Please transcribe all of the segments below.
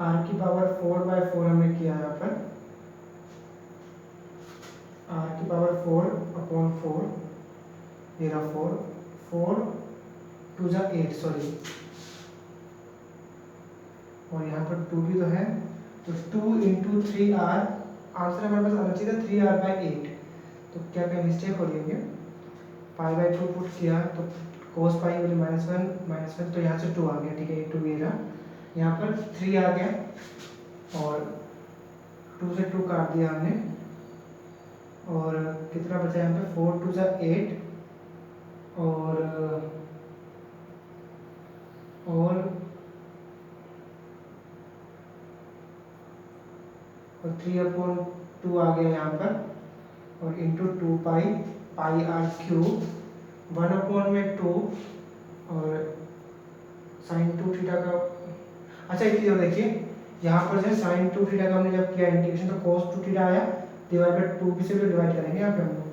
Are की power 4/4 हमने किया यहाँ पर, आर की पावर 4/4, ये रहा 4, 4 2 जा 8 सॉरी, और यहाँ पर 2 भी तो है, तो 2 × 3r, आंसर हमारे पास आना चाहिए था 3r/8, तो क्या क्या मिस्टेक हो रही है क्या, π/2 पुट किया तो cos पाई वाली -1 तो यहाँ से 2 आ गया, ठीक है, ये 2 ये रहा, यहाँ पर 3 आ गया, और 2 से 2 काट दिया हमने, और कितना बचा यहाँ पे, 4 2 जा 8, और 3/2 आ गया यहाँ पर, और इंटू 2 पाई r³ 1/2, और sin 2 थीटा का, अच्छा एक चीज़ और देखिए, यहाँ पर जो sin 2 थीटा का हमने जब किया इंटीग्रेशन तो cos 2 थीटा आया, डिवाइड बाय 2 भी से भी डिवाइड करेंगे यहाँ पे हम लोग,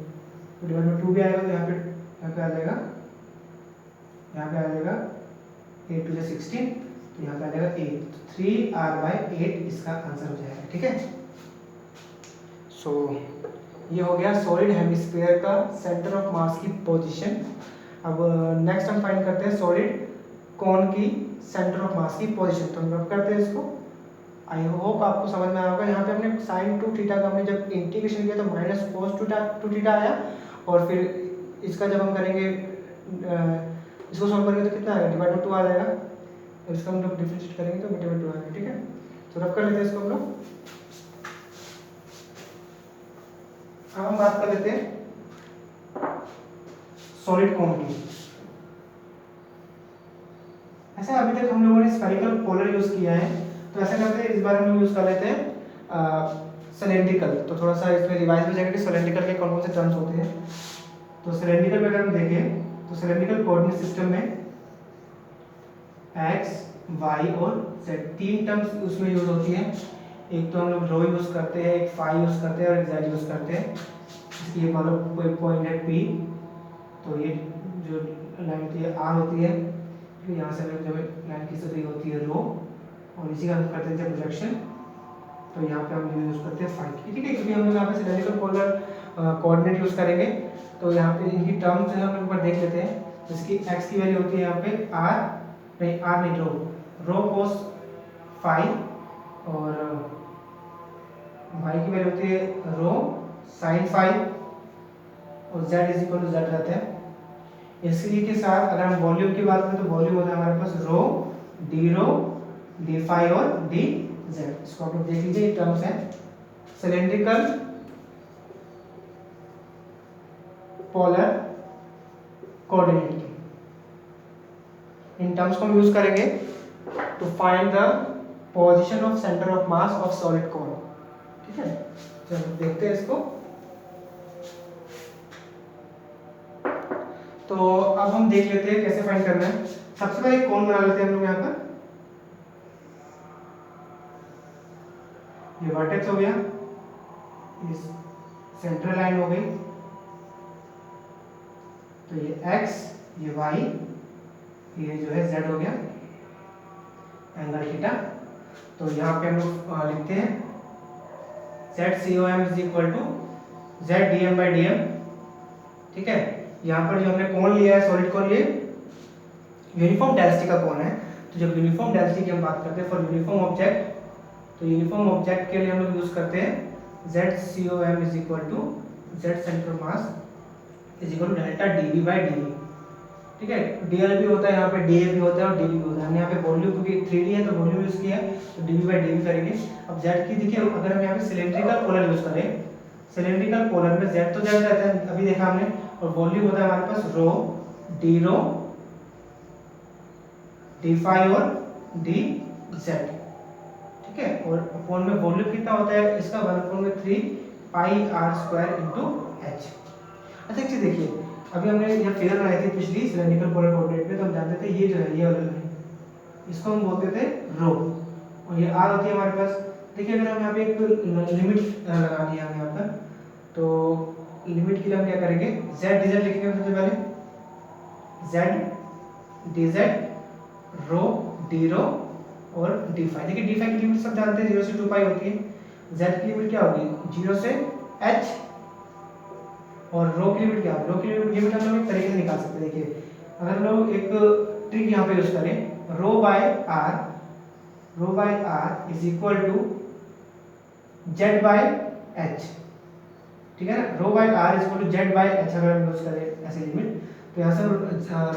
तो डिवाइड बाय 2 भी आएगा, तो यहाँ पे आ जाएगा, यहाँ पे आ जाएगा 8 2 16, तो यहाँ पे आ जाएगा 8, तो 3r/8 इसका आंसर हो जाएगा, ठीक है। सो ये हो गया सॉलिड हेमिस्फीयर का सेंटर ऑफ मास की पोजीशन। अब नेक्स्ट हम फाइंड करते हैं सॉलिड कोन की सेंटर ऑफ मास की पोजीशन, तो हम रब करते हैं इसको। आई होप आपको समझ में आया होगा। यहाँ पे हमने sin 2 थीटा का हमने जब इंटीग्रेशन किया तो -cos 2 थीटा आया, और फिर इसका जब हम करेंगे इसको सॉल्व करेंगे तो कितना आएगा, डिवाइड बाय 2 आ जाएगा, और इसका हम लोग डिफरेंशिएट करेंगे तो डिवाइड बाय 2 आएगा, ठीक है। तो रब कर लेते हैं इसको हम लोग। अब हम बात कर लेते हैं सॉलिड कोन की। ऐसा अभी तक हम लोगों ने स्फेरिकल पोलर यूज किया है, तो ऐसा करते हैं इस बार हम लोग यूज कर लेते हैं सिलेंड्रिकल। तो थोड़ा सा इसमें रिवाइज हो जाएगा कि सिलेंड्रिकल के कौन कौन से टर्म्स होते हैं। तो सिलेंड्रिकल में अगर हम देखें तो सिलेंड्रिकल कोऑर्डिनेट सिस्टम में x, y और z तीन टर्म्स उसमें यूज होती है। एक तो हम लोग रो यूज करते हैं, एक फाई यूज करते हैं और एक z यूज करते हैं। ये मान लो कोई पॉइंट है P, तो ये जो लाइन होती है R होती है, फिर यहाँ से जब लाइन की सतह होती है रो, और इसी का हम करते हैं प्रोजेक्शन, तो यहाँ पे हम यूज करते हैं फाई, ठीक है। क्योंकि हम लोग यहाँ पे सिलेंड्रिकल पोलर कोऑर्डिनेट यूज करेंगे, तो यहाँ पे इनकी टर्म्स जो है हम लोग ऊपर देख लेते हैं। जिसकी x की वैल्यू होती है यहाँ पे r नहीं रो कोस फाई, और y की वैल्यू होती है रो साइन फाई, और z z रहता है। इसी के साथ अगर हम वॉल्यूम की बात करें तो वॉल्यूम होता है हमारे पास रो डी फाई और डी जेड। इसको आप लोग देख लीजिए, ये टर्म्स है सिलेंड्रिकल पोलर कोऑर्डिनेट की। इन टर्म्स को हम यूज करेंगे to find the position of centre of mass of solid cone, ठीक है। चलो देखते हैं इसको। तो अब हम देख लेते हैं कैसे फाइंड करना है। सबसे पहले कोन बना लेते हैं हम लोग यहाँ पर। ये वर्टेक्स हो गया, ये सेंट्रल लाइन हो गई, तो ये x, ये y, ये जो है z हो गया, एंगल थीटा। तो यहाँ पे हम लोग लिखते हैं ZCOM = ZdM/dm, ठीक है। यहाँ पर जो हमने कोण लिया है सॉलिड कोण, ये यूनिफॉर्म डेंसिटी का कोण है। तो जब यूनिफॉर्म डेंसिटी की हम बात करते हैं फॉर यूनिफॉर्म ऑब्जेक्ट, तो यूनिफॉर्म ऑब्जेक्ट के लिए हम लोग यूज करते हैं ZCOM = Z centre mass = delta dV/dv, ठीक है। dl भी होता है यहाँ पे, dA भी होता है और dV भी होता है। हमने यहाँ पे वॉल्यूम क्योंकि 3D है तो वॉल्यूम यूज किया है, तो dV/dv करेंगे। अब z की देखिए, अगर हम यहाँ पे सिलेंड्रिकल पोलर यूज करें, सिलेंड्रिकल पोलर में z तो z रहता है, अभी देखा हमने, और वॉल्यूम होता है हमारे पास रो डी फाई और डी जेड, ठीक है। और अपॉन में वॉल्यूम कितना होता है इसका, 1/3 πr² × h। अच्छा एक चीज देखिए, अभी हमने ये फिगर बनाई थी पिछली सिलेंड्रिकल पोलर कोऑर्डिनेट में, तो हम जानते थे ये जो है ये वाला लाइन, इसको हम बोलते थे रो, और ये r होती है हमारे पास। देखिए अगर हम यहाँ पे एक लिमिट लगानी है यहाँ पर, तो लिमिट के लिए हम क्या करेंगे, z dz लिखेंगे सबसे पहले, z dz रो डी रो और डी फाई। देखिए डी फाई की लिमिट सब जानते हैं 0 से 2 पाई होती है। जेड की लिमिट क्या होगी 0 से एच, और रो की लिमिट क्या होगी, रो की लिमिट हम लोग एक तरीके से निकाल सकते हैं। देखिए अगर हम लोग एक ट्रिक यहाँ पे यूज करें, rho by R is equal to Z by H, ठीक है ना। Rho by R is equal to Z by H अगर हम यूज करें ऐसे लिमिट, तो यहाँ से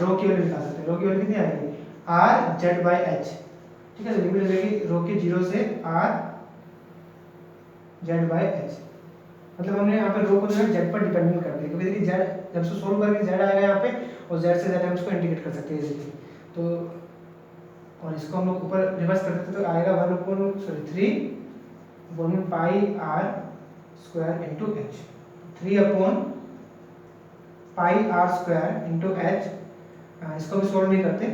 रो की वैल्यू निकाल सकते हैं। रो की वैल्यू कितनी आएगी आर जेड बाय एच, ठीक है। तो लिमिट हो जाएगी रो की 0 से आर जेड बाय एच। मतलब हमने यहाँ पे रो को जो है जेड पर डिपेंडेंट कर दिया, क्योंकि देखिए जेड जब से सोल्व करेंगे जेड आएगा यहाँ पे, और जेड से जेड हम इसको इंटीग्रेट कर सकते हैं इजीली। तो और इसको हम लोग ऊपर रिवर्स कर देते तो आएगा 3 pi R square into H, 3 pi R square into H. इसको भी सोल्व नहीं करते,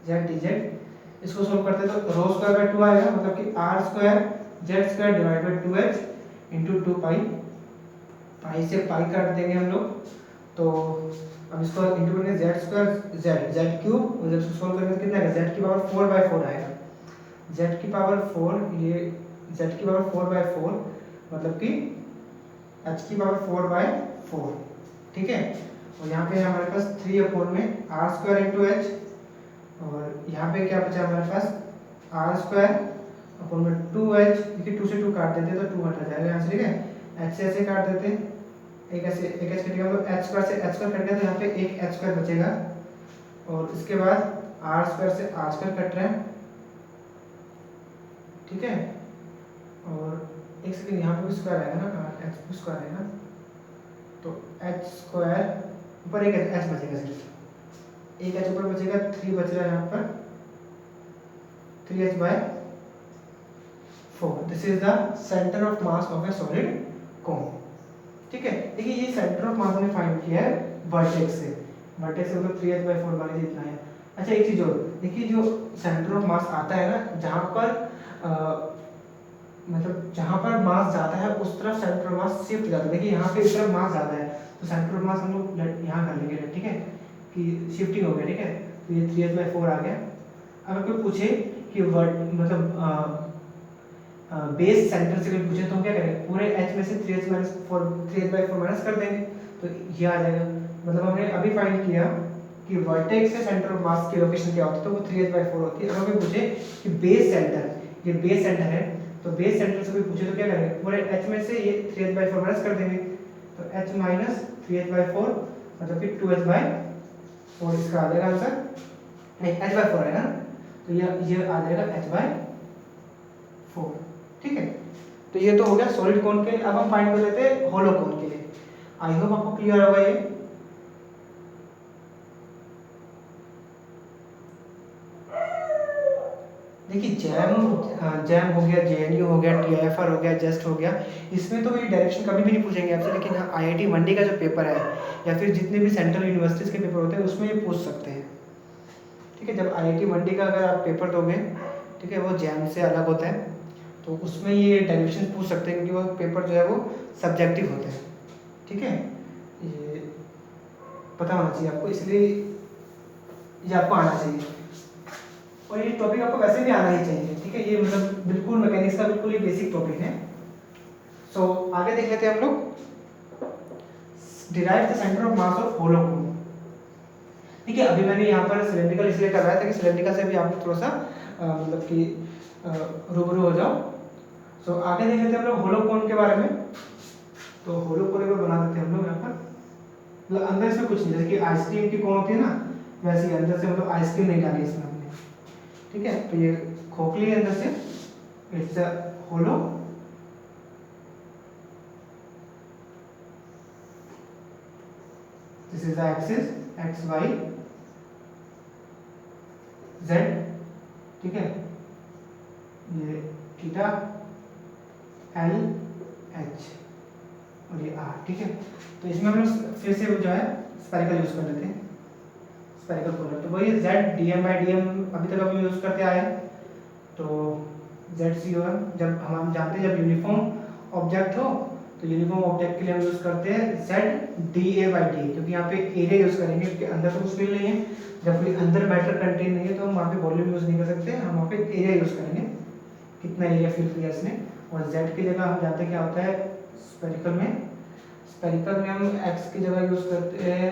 जेड डी जेड, इसको सोल्व करते तो रो स्क्वायर बाय 2 आएगा, मतलब कि R square Z square divide by 2h into 2 pi, pi से पाई काट देंगे हम लोग। तो अब इसको इंटू करेंगे जेड स्क्वायर जेड क्यूब, और जब इसको सोल्व करेंगे तो कितना आएगा जेड की पावर 4/4 आएगा। जेड की पावर 4, ये जेड की पावर 4/4 मतलब कि एच की पावर 4/4, ठीक है। और यहाँ पे हमारे पास 3 में आर स्क्वायर इंटू एच, और यहाँ पे क्या बचा हमारे पास आर स्क्वायर अपन में 2h, देखिए 2 से 2 काट देते तो 2 हटा जाएगा यहाँ से, ठीक है। एच से ऐसे काट देते, एक ऐसे एक एच कटेगा, मतलब एच स्क्वायर से एच स्क्वायर कट गया तो यहाँ पे एक एच स्क्वायर बचेगा, और इसके बाद आर स्क्वायर से आर स्क्वायर कट रहा है, ठीक है। और एक सेकंड यहाँ पे भी स्क्वायर आएगा ना, एच भी स्क्वायर आएगा, तो एच स्क्वायर ऊपर एक एच बचेगा, सिर्फ एक एच ऊपर बचेगा, 3 बच रहा है यहाँ पर 3h/4। This is the centre of mass of A solid cone, ठीक है। देखिए ये सेंटर ऑफ मास हमने फाइंड किया है वर्टेक्स से, वर्टेक्स से मतलब 3h/4 मान लीजिए इतना है। अच्छा एक चीज और देखिए, जो सेंटर ऑफ मास आता है ना, जहाँ पर मतलब जहाँ पर मास जाता है उस तरफ सेंटर ऑफ मास शिफ्ट जाता है। देखिए यहाँ पे इस तरफ मास ज़्यादा है तो सेंटर ऑफ मास हम लोग यहाँ कर लेंगे, ठीक है, कि शिफ्टिंग हो गया, ठीक है। तो ये 3h/4 आ गया। अगर कोई पूछे कि मतलब बेस सेंटर से कोई पूछे तो हम क्या करेंगे, पूरे h में से 3h/4 माइनस कर देंगे तो ये आ जाएगा। मतलब हमने अभी फाइंड किया कि वर्टेक्स से सेंटर ऑफ मास की लोकेशन क्या होती है, तो वो 3h/4 होती है। अगर कोई पूछे कि बेस सेंटर, ये बेस सेंटर है, तो बेस सेंटर से कोई पूछे तो क्या करेंगे, पूरे h में से ये 3h/4 माइनस कर देंगे, तो h माइनस 3h/4 मतलब कि 2h/4 इसका आ जाएगा आंसर, नहीं h/4 है ना, तो ये आ जाएगा h/4, ठीक है। तो ये तो हो गया सॉलिड कोन के लिए। अब हम फाइंड कर लेते हैं होलो कोन के लिए। आई होप आपको क्लियर होगा ये। देखिए जैम हो गया, जेएनयू हो गया, टीआईएफआर हो गया, जस्ट हो गया, इसमें तो ये डायरेक्शन कभी भी नहीं पूछेंगे आपसे। लेकिन हाँ आईआईटी मंडी का जो पेपर है या फिर जितने भी सेंट्रल यूनिवर्सिटीज़ के पेपर होते हैं उसमें ये पूछ सकते हैं, ठीक है। जब आईआईटी मंडी का अगर आप पेपर दोगे, ठीक है, वो जैम से अलग होता है, तो उसमें ये डायरेक्शन पूछ सकते हैं, क्योंकि वो पेपर जो है वो सब्जेक्टिव होते हैं, ठीक है। ये पता होना चाहिए आपको, इसलिए ये आपको आना चाहिए, और ये टॉपिक आपको वैसे भी आना ही चाहिए, ठीक है। ये मतलब बिल्कुल मैकेनिक्स का बिल्कुल ही बेसिक टॉपिक है। सो आगे देख लेते हैं हम लोग, derive the centre of mass of hollow cone. ठीक है, अभी मैंने यहाँ पर सिलेंड्रिकल इसलिए करवाया था कि सिलेंड्रिकल से भी आप थोड़ा सा मतलब कि रूबरू हो जाओ। सो आगे देख लेते हैं हम लोग होलो कोन के बारे में। तो होलो कोन एक बार बना देते हैं हम लोग यहाँ पर, मतलब अंदर इसमें कुछ नहीं, जैसे कि आइसक्रीम की कोन होती है ना, वैसे ही अंदर से मतलब आइसक्रीम नहीं डाली इसमें हमने, ठीक है। तो ये खोखली है अंदर से, it's a hollow, this is the axis X Y Z, ठीक है, ये थीटा एल एच और ये आर, ठीक है। तो इसमें हम लोग फिर से जो है स्पेरिकल यूज कर लेते हैं, स्पेरिकल पोलर। तो वही Z D M by D M अभी तक हम यूज करते आए हैं। तो जेड सी ओ एम, जब हम जानते हैं जब यूनिफॉर्म ऑब्जेक्ट हो तो यूनिफॉर्म ऑब्जेक्ट के लिए हम यूज़ करते हैं ZdA/d, क्योंकि यहाँ पे एरिया यूज़ करेंगे क्योंकि अंदर तो कुछ फिल नहीं है। जब कोई अंदर मैटर कंटेन नहीं है तो हम वहाँ पे वॉल्यूम यूज़ नहीं कर सकते, हम वहाँ पे एरिया यूज़ करेंगे, कितना एरिया फिल किया इसने। और z की जगह हम जानते हैं क्या होता है स्पेरिकल में हम x की जगह यूज़ करते हैं,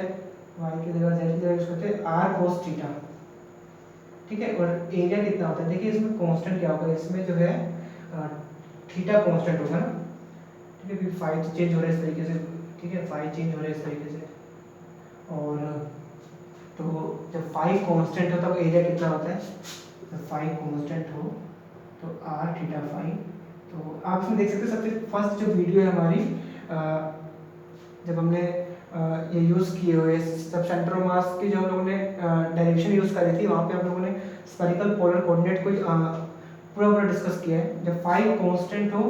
y की जगह z की जगह यूज़ करते हैं r cos थीटा, ठीक है। और एरिया कितना होता है, देखिए इसमें कांस्टेंट क्या होगा, इसमें जो है थीटा कांस्टेंट होगा ना, ठीक है, क्योंकि फाई चेंज हो रहा है इस तरीके से, ठीक है, फाई चेंज हो रहा है इस तरीके से। और तो जब फाई कांस्टेंट हो तब एरिया कितना होता है, जब फाई कांस्टेंट हो तो r थीटा फाई। तो आप इसमें देख सकते हैं सबसे फर्स्ट जो वीडियो है हमारी, जब हमने ये यूज़ किए हुए सब सेंटर ऑफ मास की जो हम लोगों ने डायरेक्शन यूज़ करी थी, वहाँ पे हम लोगों ने स्फेरिकल पोलर कोऑर्डिनेट को पूरा डिस्कस किया है। जब फाई कांस्टेंट हो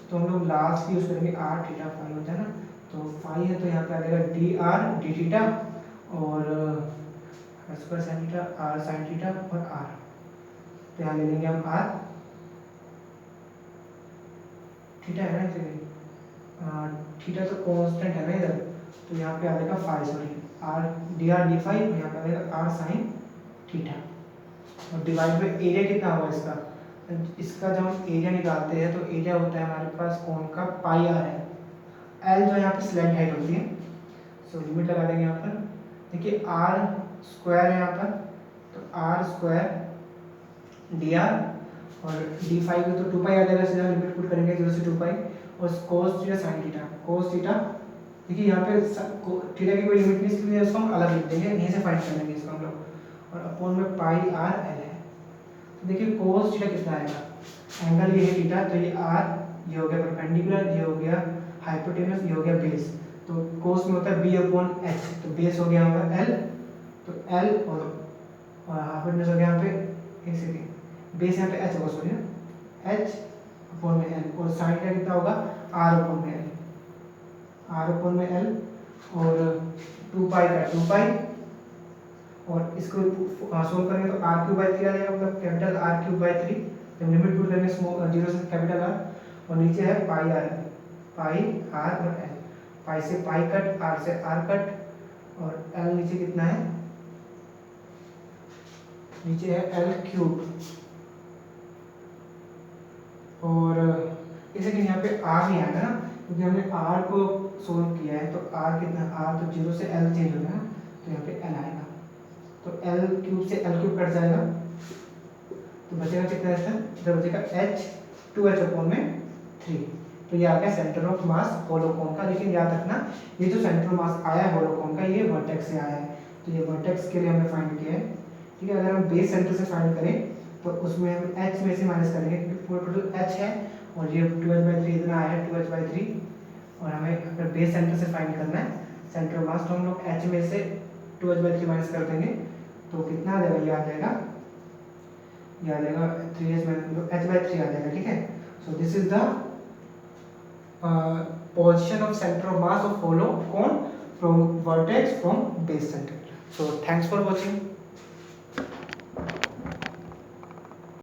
तो हम लोग लास्ट यूज़ करेंगे r थीटा फाई होता है ना, तो फाई है तो यहाँ पे आ जाएगा dr d थीटा और square sine theta r sine theta और r, तो यहाँ ले लेंगे हम r थीटा है ना इसे, थीटा तो कांस्टेंट है ना इधर, तो यहाँ पे आ जाएगा phi, sorry r dr d phi, और यहाँ पे आ जाएगा r साइन थीटा। और डिवाइड बाई एरिया कितना होगा इसका, इसका जब हम एरिया निकालते हैं तो एरिया होता है हमारे पास कोण का पाई आर है, एल जो यहाँ पे स्लैंट हाइट होती है, सो लिमिट लगा देंगे यहाँ पर। देखिए आर स्क्वायर है यहाँ पर, तो आर स्क्वायर डी आर और डी फाई को तो 2 पाई आ जाएगा, सीधा लिमिट पुट करेंगे 0 से 2 पाई, और cos theta sine theta, cos theta, देखिए यहाँ पे थीटा की कोई लिमिट नहीं, इसलिए इसको हम अलग लिख देंगे, यहीं से फाइंड कर लेंगे इसको हम लोग, और अपॉन में पाई आर एल है। तो देखिए कोस थीटा कितना आएगा, एंगल ये है थीटा, तो ये आर, ये हो गया परपेंडिकुलर, ये हो गया हाइपोटेनस, ये हो गया बेस, तो कोस में होता है बी अपॉन एच, तो बेस हो गया यहाँ पर एल, तो एल और हाइपोटेनस हो गया यहाँ पे ऐसे, बेस यहाँ पे एच होगा, सॉरी ना, एच अपॉन में एल, और साइन का कितना होगा आर अपॉन में एल, आर अपॉन में एल, और 2 पाई का 2 पाई, और इसको सोल्व करेंगे तो आर क्यूब बाई 3 आ जाएगा, मतलब कैपिटल आर क्यूब बाई 3, जब लिमिट पुट करेंगे स्मॉल 0 से कैपिटल आर, और नीचे है पाई आर और एल, पाई से पाई कट, आर से आर कट, और एल नीचे कितना है, नीचे है एल क्यूब, और इसे कि यहाँ पे आर नहीं आएगा ना, क्योंकि हमने आर को सोल्व किया है, तो आर कितना, आर तो 0 से एल चेंज होगा, तो यहाँ पे एल आएगा, तो एल क्यूब से एल क्यूब कट जाएगा, तो बचेगा कितना इसका, इधर बचेगा एच 2h अपॉन में 3, तो ये आ गया सेंटर ऑफ मास होलोकोन का। लेकिन याद रखना ये जो सेंटर ऑफ मास आया है होलोकोन का, ये वर्टेक्स से आया है, तो ये वर्टेक्स के लिए हमने फाइंड किया है, ठीक है। अगर हम बेस सेंटर से फाइंड करें तो उसमें हम h में से माइनस करेंगे, क्योंकि पूरा टोटल h है, और ये 2h/3 इतना आया है 2h/3, और हमें अगर बेस सेंटर से फाइंड करना है सेंटर ऑफ मास, तो हम लोग h में से 2h/3 माइनस कर देंगे, तो कितना आ जाएगा, ये आ जाएगा 3h मतलब h/3 आ जाएगा, ठीक है। So this is the position of center of mass of hollow cone from vertex from base center. So thanks for watching.